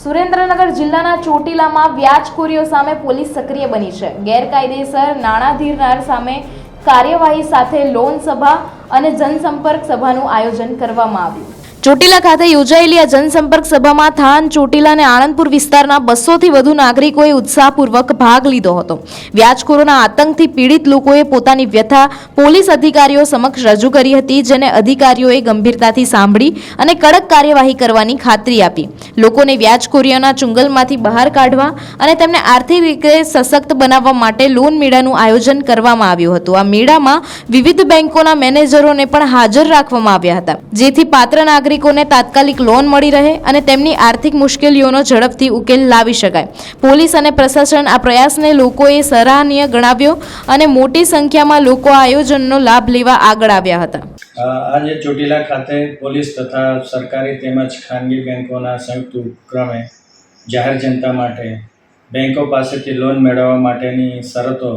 સુરેન્દ્રનગર જિલ્લાના ચોટીલામાં વ્યાજખોરીઓ સામે પોલીસ સક્રિય બની છે। ગેરકાયદેસર નાણાં ધીરનાર સામે કાર્યવાહી સાથે લોન સભા અને જનસંપર્ક સભાનું આયોજન કરવામાં આવ્યું। ચોટીલા ખાતે યોજાયેલી આ જનસંપર્ક સભામાં થાન, ચોટીલા અને આણંદપુર વિસ્તારના 200 થી વધુ નાગરિકોએ ઉત્સાહપૂર્વક ભાગ લીધો હતો। વ્યાજખોરોના આતંકથી પીડિત લોકોએ પોતાની વ્યથા પોલીસ અધિકારીઓ સમક્ષ રજૂ કરી હતી, જેને અધિકારીઓએ ગંભીરતાથી સાંભળી અને કડક કાર્યવાહી કરવાની ખાતરી આપી। લોકોને વ્યાજખોરીઓના ચુંગલમાંથી બહાર કાઢવા અને તેમને આર્થિક રીતે સશક્ત બનાવવા માટે લોન મેળાનું આયોજન કરવામાં આવ્યું હતું। આ મેળામાં વિવિધ બેંકોના મેનેજરોને પણ હાજર રાખવામાં આવ્યા હતા, જેથી પાત્ર નાગરિકોને તાત્કાલિક લોન મળી રહે અને તેમની આર્થિક મુશ્કેલીઓનો ઝડપથી ઉકેલ લાવી શકાય। પોલીસ અને પ્રશાસન આ પ્રયાસને લોકોએ સરાહનીય ગણાવ્યો અને મોટી સંખ્યામાં લોકો આ આયોજનનો લાભ લેવા આગળ આવ્યા હતા। આજે ચોટીલા ખાતે પોલીસ તથા સરકારી તેમજ ખાનગી બેંકોના સંયુક્ત ઉપક્રમે જાહેર જનતા માટે બેંકો પાસેથી લોન મેળવવા માટેની શરતો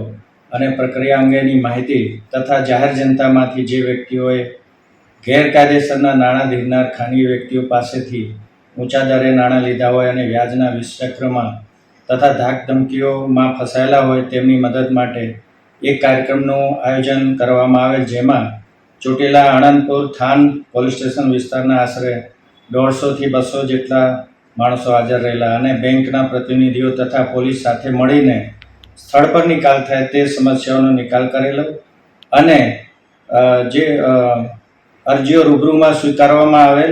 અને પ્રક્રિયા અંગેની માહિતી તથા જાહેર જનતામાંથી જે વ્યક્તિઓએ ગેરકાયદેસરના નાણાં ધીરનાર ખાનગી વ્યક્તિઓ પાસેથી ઊંચા દરે નાણાં લીધા હોય અને વ્યાજના વિષચક્રમાં તથા ધાક ધમકીઓમાં ફસાયેલા હોય તેમની મદદ માટે એક કાર્યક્રમનું આયોજન કરવામાં આવેલ, જેમાં Chotila, Anandpur, than police station વિસ્તારના આશરે 150 થી 200 જેટલા માણસો હાજર રહેલા અને બેંકના પ્રતિનિધિઓ તથા પોલીસ સાથે મળીને સ્થળ પર નિકાલ થાય તે સમસ્યાઓનો નિકાલ કરેલો અને જે અરજીઓ રૂબરૂમાં સ્વીકારવામાં આવેલ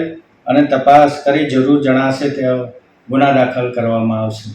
અને તપાસ કરી જરૂર જણાશે તે ગુના દાખલ કરવામાં આવશે।